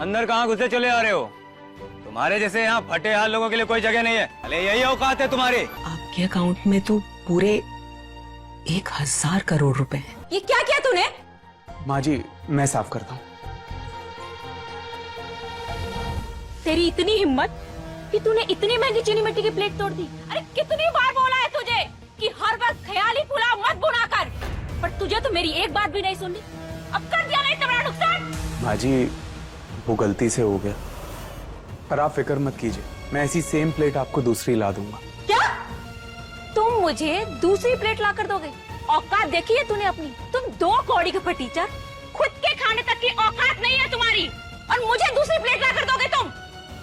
अंदर कहाँ घुसे चले आ रहे हो? तुम्हारे जैसे यहाँ फटे हाल लोगों के लिए कोई जगह नहीं है। अरे यही औकात है तुम्हारी। आपके अकाउंट में तो पूरे 1000 करोड़ रुपए हैं। ये क्या किया तूने? माँ जी मैं साफ करता हूँ। तेरी इतनी हिम्मत कि तूने इतनी महंगी चीनी मिट्टी की प्लेट तोड़ दी। अरे कितनी बार बोला है तुझे कि हर वक्त ख्याली पुलाव मत बुना कर, पर तुझे तो मेरी एक बात भी नहीं सुननी। अब कर दिया ना इतना बड़ा नुकसान। माँ जी वो गलती से हो गया, पर आप फिक्र मत कीजिए, मैं ऐसी सेम प्लेट आपको दूसरी ला दूंगा। क्या तुम मुझे दूसरी प्लेट ला कर दोगे? औकात देखी है तूने अपनी? तुम 2 कौड़ी के फटीचर, खुद के खाने तक की औकात नहीं है तुम्हारी, और मुझे दूसरी प्लेट ला कर दोगे तुम?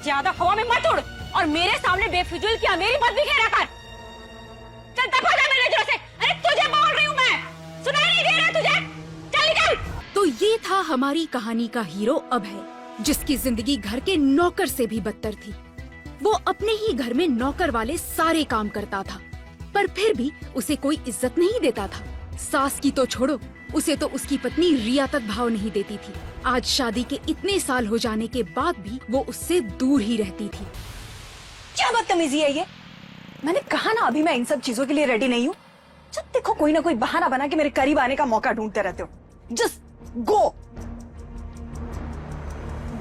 ज्यादा हवा में मत उड़ और मेरे सामने बेफिजूल की मेरी मत बिखेरा कर। चल दफा जा मेरे नजरों से। अरे तुझे बोल रही हूँ मैं, सुनाई नहीं दे रहा तुझे? चल निकल। तो ये था हमारी कहानी का हीरो अभय, जिसकी जिंदगी घर के नौकर से भी बदतर थी। वो अपने ही घर में नौकर वाले सारे काम करता था, पर फिर भी उसे कोई इज्जत नहीं देता था। सास की तो छोड़ो, उसे तो उसकी पत्नी रिया तक भाव नहीं देती थी। आज शादी के इतने साल हो जाने के बाद भी वो उससे दूर ही रहती थी। क्या बदतमीजी है ये? मैंने कहा ना अभी मैं इन सब चीजों के लिए रेडी नहीं हूँ। जब देखो कोई ना कोई बहाना बना के मेरे करीब आने का मौका ढूंढते रहते हो। जस्ट गो,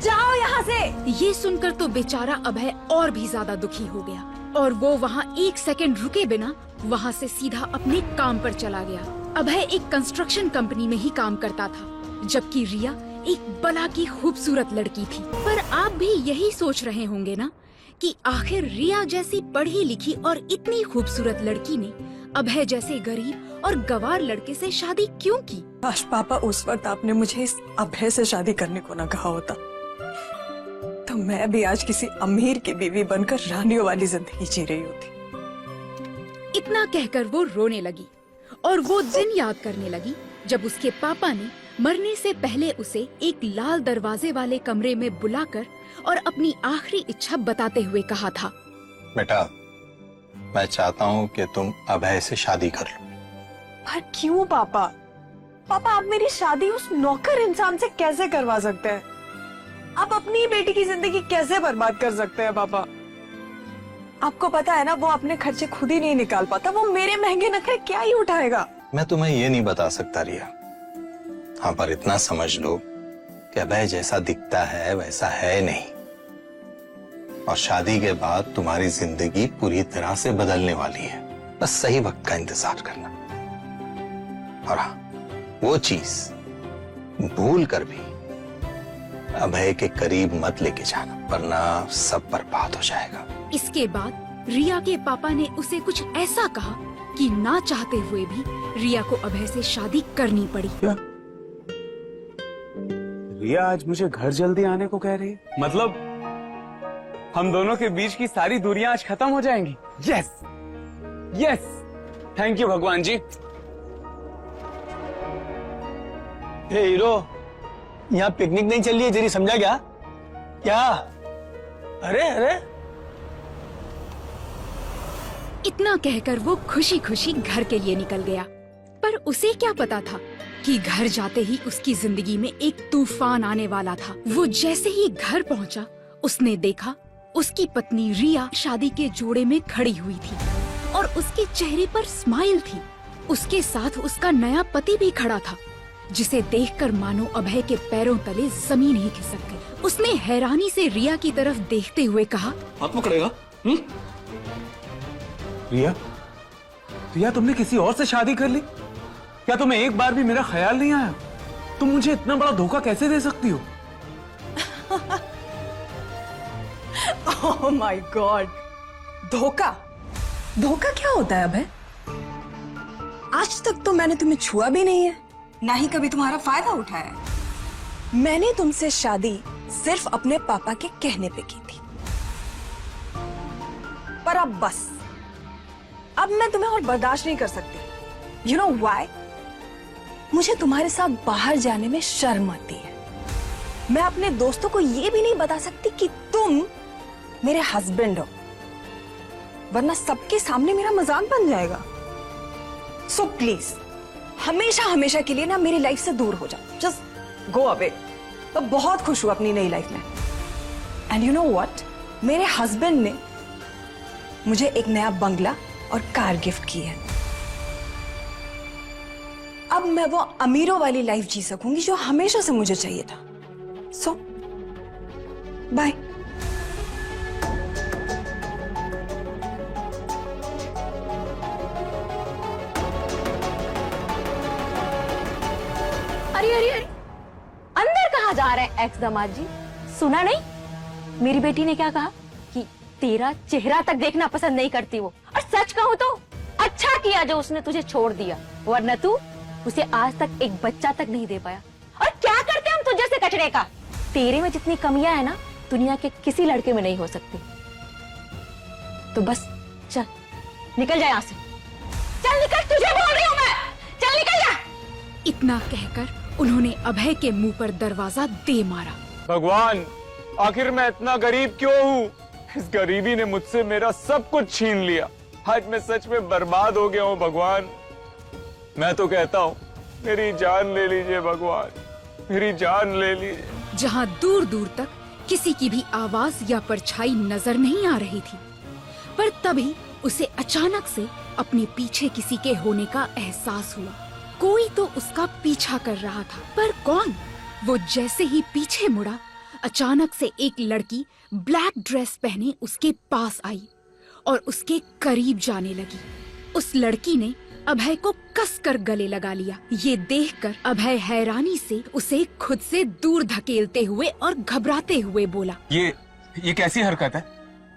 जाओ यहाँ से। ये सुनकर तो बेचारा अभय और भी ज्यादा दुखी हो गया, और वो वहाँ 1 सेकंड रुके बिना वहाँ से सीधा अपने काम पर चला गया। अभय एक कंस्ट्रक्शन कंपनी में ही काम करता था, जबकि रिया एक बला की खूबसूरत लड़की थी। पर आप भी यही सोच रहे होंगे ना कि आखिर रिया जैसी पढ़ी लिखी और इतनी खूबसूरत लड़की ने अभय जैसे गरीब और गवार लड़के से शादी क्यों की? काश पापा उस वक्त आपने मुझे इस अभय से शादी करने को ना कहा होता, तो मैं भी आज किसी अमीर की बीवी बनकर रानियों वाली जिंदगी जी रही होती। इतना कहकर वो रोने लगी और वो दिन याद करने लगी जब उसके पापा ने मरने से पहले उसे एक लाल दरवाजे वाले कमरे में बुलाकर और अपनी आखिरी इच्छा बताते हुए कहा था, बेटा मैं चाहता हूँ कि तुम अभय से शादी कर लो। पर क्यों पापा? पापा आप मेरी शादी उस नौकर इंसान से कैसे करवा सकते हैं? आप अपनी बेटी की जिंदगी कैसे बर्बाद कर सकते हैं पापा? आपको पता है ना वो अपने खर्चे खुद ही नहीं निकाल पाता, वो मेरे महंगे नखरे क्या ही उठाएगा। मैं तुम्हें ये नहीं बता सकता रिया, हाँ पर इतना समझ लो कि अभय जैसा दिखता है वैसा है नहीं, और शादी के बाद तुम्हारी जिंदगी पूरी तरह से बदलने वाली है। बस सही वक्त का इंतजार करना, और हाँ वो चीज भूल कर भी अभय के करीब मत लेके जाना, वरना सब बर्बाद हो जाएगा। इसके बाद रिया के पापा ने उसे कुछ ऐसा कहा कि ना चाहते हुए भी रिया को अभय से शादी करनी पड़ी। क्या रिया आज मुझे घर जल्दी आने को कह रही है? मतलब हम दोनों के बीच की सारी दूरियां आज खत्म हो जाएंगी। यस यस, थैंक यू भगवान जी। हे हीरो, यहाँ पिकनिक नहीं चल रही है, तेरी समझा क्या? क्या? अरे अरे इतना कहकर वो खुशी खुशी घर के लिए निकल गया, पर उसे क्या पता था कि घर जाते ही उसकी जिंदगी में एक तूफान आने वाला था। वो जैसे ही घर पहुंचा, उसने देखा उसकी पत्नी रिया शादी के जोड़े में खड़ी हुई थी और उसके चेहरे पर स्माइल थी। उसके साथ उसका नया पति भी खड़ा था, जिसे देखकर मानो अभय के पैरों तले जमीन ही खिसक गई। उसने हैरानी से रिया की तरफ देखते हुए कहा, हाथ पकड़ेगा? रिया, रिया तुमने किसी और से शादी कर ली? क्या तुम्हें एक बार भी मेरा ख्याल नहीं आया? तुम मुझे इतना बड़ा धोखा कैसे दे सकती हो? ओह माय गॉड, धोखा? धोखा क्या होता है अभय? आज तक तो मैंने तुम्हें छुआ भी नहीं है, ना ही कभी तुम्हारा फायदा उठाया है। मैंने तुमसे शादी सिर्फ अपने पापा के कहने पे की थी, पर अब बस, अब मैं तुम्हें और बर्दाश्त नहीं कर सकती। You know why? मुझे तुम्हारे साथ बाहर जाने में शर्म आती है। मैं अपने दोस्तों को ये भी नहीं बता सकती कि तुम मेरे हस्बैंड हो, वरना सबके सामने मेरा मजाक बन जाएगा। सो प्लीज हमेशा हमेशा के लिए ना मेरी लाइफ से दूर हो जाओ। Just go away. और बहुत खुश हूं अपनी नई लाइफ में। एंड यू नो व्हाट, मेरे हस्बैंड ने मुझे एक नया बंगला और कार गिफ्ट की है। अब मैं वो अमीरों वाली लाइफ जी सकूंगी जो हमेशा से मुझे चाहिए था। सो बाय। अरे अरे अरे, अंदर कहाँ जा रहे हैं एक्स दामाद जी? सुना नहीं मेरी बेटी ने क्या कहा कि तेरा चेहरा तक देखना पसंद नहीं करती वो। और सच कहूँ तो अच्छा किया जो उसने तुझे छोड़ दिया, वरना तू उसे आज तक एक बच्चा तक नहीं दे पाया। और क्या करते हम तुझ जैसे कचरे का? तेरे में जितनी कमियां है ना, दुनिया के किसी लड़के में नहीं हो सकती। तो बस चल निकल जा यहाँ से, चल निकल, तुझे बोल रही हूँ मैं, चल निकल जा। इतना कहकर उन्होंने अभय के मुंह पर दरवाजा दे मारा। भगवान, आखिर मैं इतना गरीब क्यों हूँ? इस गरीबी ने मुझसे मेरा सब कुछ छीन लिया। आज मैं सच में बर्बाद हो गया हूँ भगवान। मैं तो कहता हूँ मेरी जान ले लीजिए भगवान, मेरी जान ले लीजिए। जहाँ दूर दूर तक किसी की भी आवाज या परछाई नजर नहीं आ रही थी, पर तभी उसे अचानक से अपने पीछे किसी के होने का एहसास हुआ। कोई तो उसका पीछा कर रहा था, पर कौन? वो जैसे ही पीछे मुड़ा, अचानक से एक लड़की ब्लैक ड्रेस पहने उसके पास आई और उसके करीब जाने लगी। उस लड़की ने अभय को कसकर गले लगा लिया। ये देखकर अभय हैरानी से उसे खुद से दूर धकेलते हुए और घबराते हुए बोला, ये कैसी हरकत है?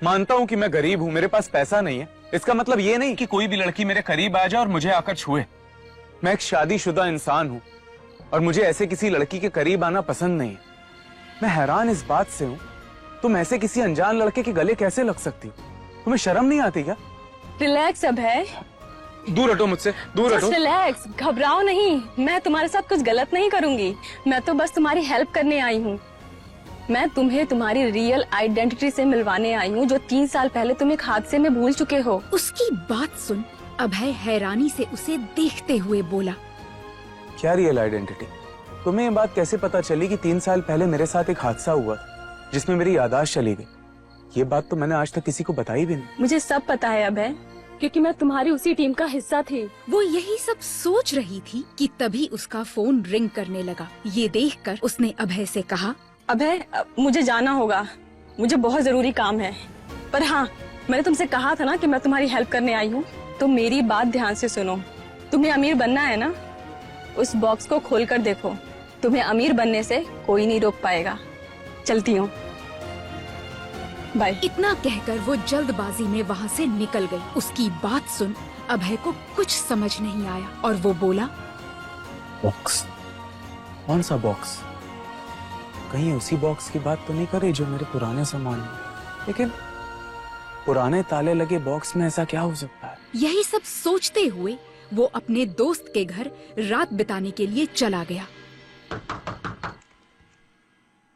मानता हूँ कि मैं गरीब हूँ, मेरे पास पैसा नहीं है। इसका मतलब ये नहीं कि कोई भी लड़की मेरे करीब आ जाए और मुझे आकर छुए। मैं एक शादीशुदा इंसान हूँ और मुझे ऐसे किसी लड़की के करीब आना पसंद नहीं है। मैं हैरान इस बात से हूँ, तुम ऐसे किसी अनजान लड़के के गले कैसे लग सकती हो? तुम्हें शर्म नहीं आती क्या? रिलैक्स अभय, दूर हटो मुझसे, दूर हटो। रिलैक्स, घबराओ नहीं। मैं तुम्हारे साथ कुछ गलत नहीं करूंगी। मैं तो बस तुम्हारी हेल्प करने आई हूँ। मैं तुम्हें तुम्हारी रियल आइडेंटिटी से मिलवाने आई हूँ, जो 3 साल पहले तुम एक हादसे में भूल चुके हो। उसकी बात सुन अभय हैरानी से उसे देखते हुए बोला, क्या रियल आइडेंटिटी? तुम्हें ये बात कैसे पता चली कि 3 साल पहले मेरे साथ एक हादसा हुआ जिसमें मेरी याददाश्त चली गई? ये बात तो मैंने आज तक किसी को बताई भी नहीं। मुझे सब पता है अभय, क्योंकि मैं तुम्हारी उसी टीम का हिस्सा थी। वो यही सब सोच रही थी कि तभी उसका फोन रिंग करने लगा। ये देखकर उसने अभय से कहा, अभय मुझे जाना होगा, मुझे बहुत जरूरी काम है। पर हाँ, मैंने तुमसे कहा था ना कि मैं तुम्हारी हेल्प करने आई हूँ, तो मेरी बात ध्यान से सुनो। तुम्हें अमीर बनना है ना, उस बॉक्स को खोलकर देखो। तुम्हें अमीर बनने से कोई नहीं रोक पाएगा। चलती हूँ, बाय। इतना कहकर वो जल्दबाजी में वहाँ से निकल गई। उसकी बात सुन अभय को कुछ समझ नहीं आया और वो बोला, बॉक्स? कौन सा बॉक्स? कहीं उसी बॉक्स की बात तो नहीं कर रही जो मेरे पुराने सामान में? लेकिन पुराने ताले लगे बॉक्स में ऐसा क्या हो सकता है? यही सब सोचते हुए वो अपने दोस्त के घर रात बिताने के लिए चला गया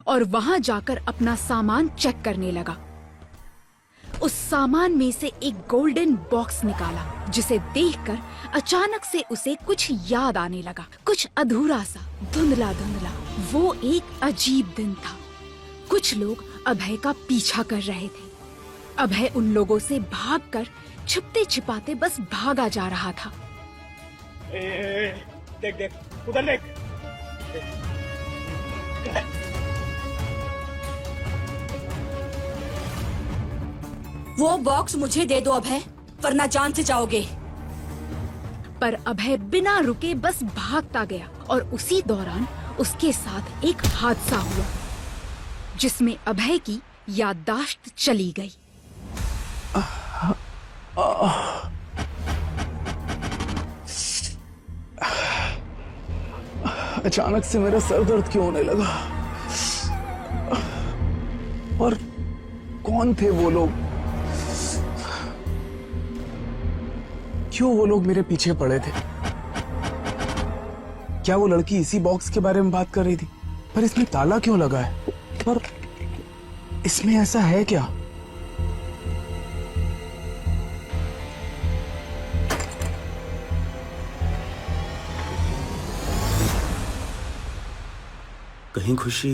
और वहाँ जाकर अपना सामान चेक करने लगा। उस सामान में से एक गोल्डन बॉक्स निकाला, जिसे देखकर अचानक से उसे कुछ याद आने लगा, कुछ अधूरा सा, धुंधला धुंधला। वो एक अजीब दिन था। कुछ लोग अभय का पीछा कर रहे थे। अभय उन लोगों से भागकर छिपते छिपाते बस भागा जा रहा था। देख देख, उधर देख। वो बॉक्स मुझे दे दो अभय, वरना जान से जाओगे। पर अभय बिना रुके बस भागता गया और उसी दौरान उसके साथ एक हादसा हुआ जिसमें अभय की याददाश्त चली गई। अचानक से मेरा सर दर्द क्यों होने लगा? और कौन थे वो लोग? क्यों वो लोग मेरे पीछे पड़े थे? क्या वो लड़की इसी बॉक्स के बारे में बात कर रही थी? पर इसमें ताला क्यों लगा है? पर इसमें ऐसा है क्या? कहीं खुशी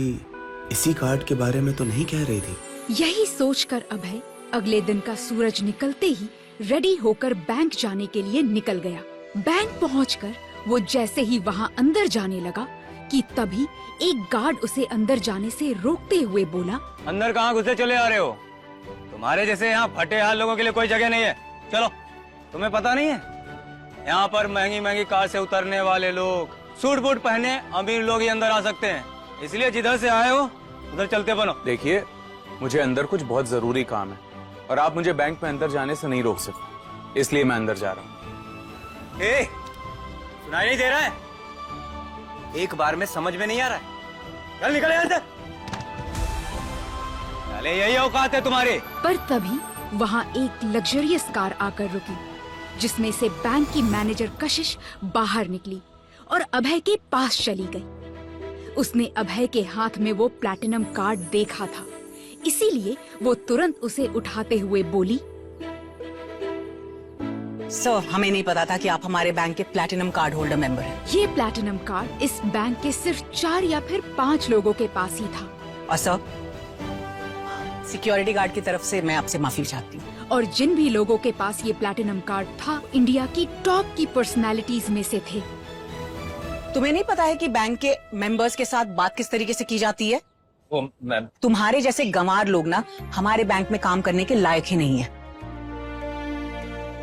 इसी कार्ड के बारे में तो नहीं कह रही थी? यही सोचकर अभय अगले दिन का सूरज निकलते ही रेडी होकर बैंक जाने के लिए निकल गया। बैंक पहुंचकर वो जैसे ही वहां अंदर जाने लगा कि तभी एक गार्ड उसे अंदर जाने से रोकते हुए बोला, अंदर कहाँ घुसे चले आ रहे हो? तुम्हारे जैसे यहाँ फटे हाल लोगों के लिए कोई जगह नहीं है। चलो, तुम्हें पता नहीं है यहाँ पर महंगी महंगी कार से उतरने वाले लोग, सूट बूट पहने अमीर लोग ही अंदर आ सकते हैं। इसलिए जिधर से आए हो उधर चलते बनो। देखिए, मुझे अंदर कुछ बहुत जरूरी काम है और आप मुझे बैंक में अंदर जाने से नहीं रोक सकते, इसलिए मैं अंदर जा रहा हूँ। ए, सुनाई नहीं दे रहा है? एक बार में समझ में नहीं आ रहा है? चल निकल यहाँ से। अरे यही औकात है तुम्हारी। पर तभी वहाँ एक लग्जरियस कार आकर रुकी, जिसमें से बैंक की मैनेजर कशिश बाहर निकली और अभय के पास चली गई। उसने अभय के हाथ में वो प्लैटिनम कार्ड देखा था, इसीलिए वो तुरंत उसे उठाते हुए बोली, सर, हमें नहीं पता था कि आप हमारे बैंक के प्लैटिनम कार्ड होल्डर मेंबर हैं। ये प्लैटिनम कार्ड इस बैंक के सिर्फ 4 या फिर 5 लोगों के पास ही था। और सर, सिक्योरिटी गार्ड की तरफ से मैं आपसे माफी चाहती हूँ। और जिन भी लोगों के पास ये प्लैटिनम कार्ड था, इंडिया की टॉप की पर्सनालिटीज में से थे। तुम्हें नहीं पता है कि बैंक के मेंबर्स के साथ बात किस तरीके से की जाती है? ओ मैम, तुम्हारे जैसे गंवार लोग ना हमारे बैंक में काम करने के लायक ही नहीं है।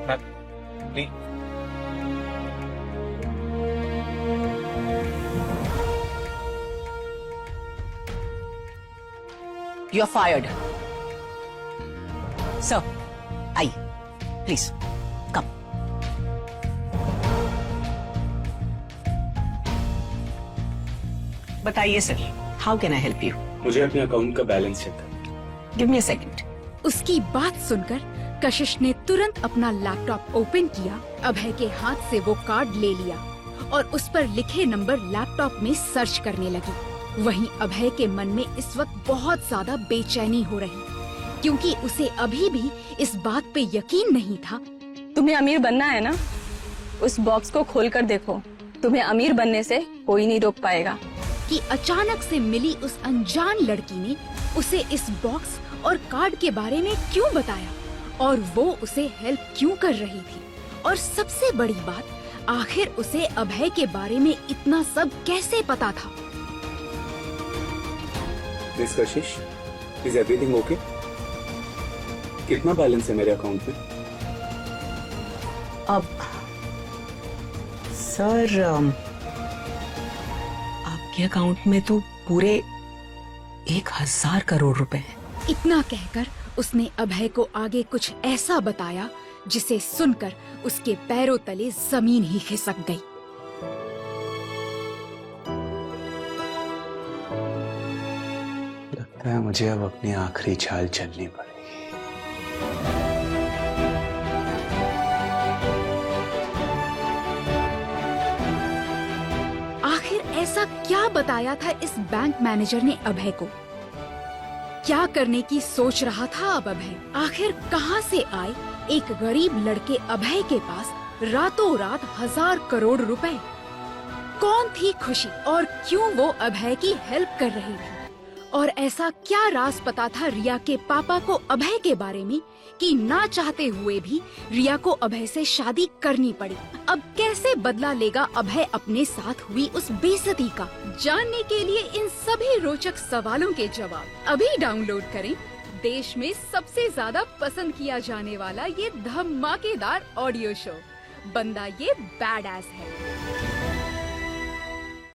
Please. You are fired. Sir, आइए, प्लीज कम। बताइए sir, how can I help you? मुझे अपने अकाउंट का बैलेंस चेक करना। Give me a second. उसकी बात सुनकर कशिश ने तुरंत अपना लैपटॉप ओपन किया, अभय के हाथ से वो कार्ड ले लिया और उस पर लिखे नंबर लैपटॉप में सर्च करने लगी। वहीं अभय के मन में इस वक्त बहुत ज्यादा बेचैनी हो रही, क्योंकि उसे अभी भी इस बात पे यकीन नहीं था। तुम्हें अमीर बनना है ना? उस बॉक्स को खोलकर देखो, तुम्हें अमीर बनने से कोई नहीं रोक पाएगा। कि अचानक से मिली उस अनजान लड़की ने उसे इस बॉक्स और कार्ड के बारे में क्यों बताया और वो उसे हेल्प क्यों कर रही थी, और सबसे बड़ी बात, आखिर उसे अभय के बारे में इतना सब कैसे पता था? Miss Kashish, is everything okay? कितना बैलेंस है मेरे अकाउंट में? अब सर, आपके अकाउंट में तो पूरे 1000 करोड़ रुपए हैं। इतना कहकर उसने अभय को आगे कुछ ऐसा बताया जिसे सुनकर उसके पैरों तले जमीन ही खिसक गई। लगता है मुझे अब अपनी आखिरी चाल चलनी पड़ेगी। आखिर ऐसा क्या बताया था इस बैंक मैनेजर ने अभय को? क्या करने की सोच रहा था अब अभय? आखिर कहां से आए एक गरीब लड़के अभय के पास रातों रात 1000 करोड़ रुपए? कौन थी खुशी और क्यों वो अभय की हेल्प कर रही थी? और ऐसा क्या राज पता था रिया के पापा को अभय के बारे में कि ना चाहते हुए भी रिया को अभय से शादी करनी पड़ी? अब कैसे बदला लेगा अभय अपने साथ हुई उस बेइज्जती का? जानने के लिए इन सभी रोचक सवालों के जवाब अभी डाउनलोड करें देश में सबसे ज्यादा पसंद किया जाने वाला ये धमाकेदार ऑडियो शो बंदा ये बैड एस है।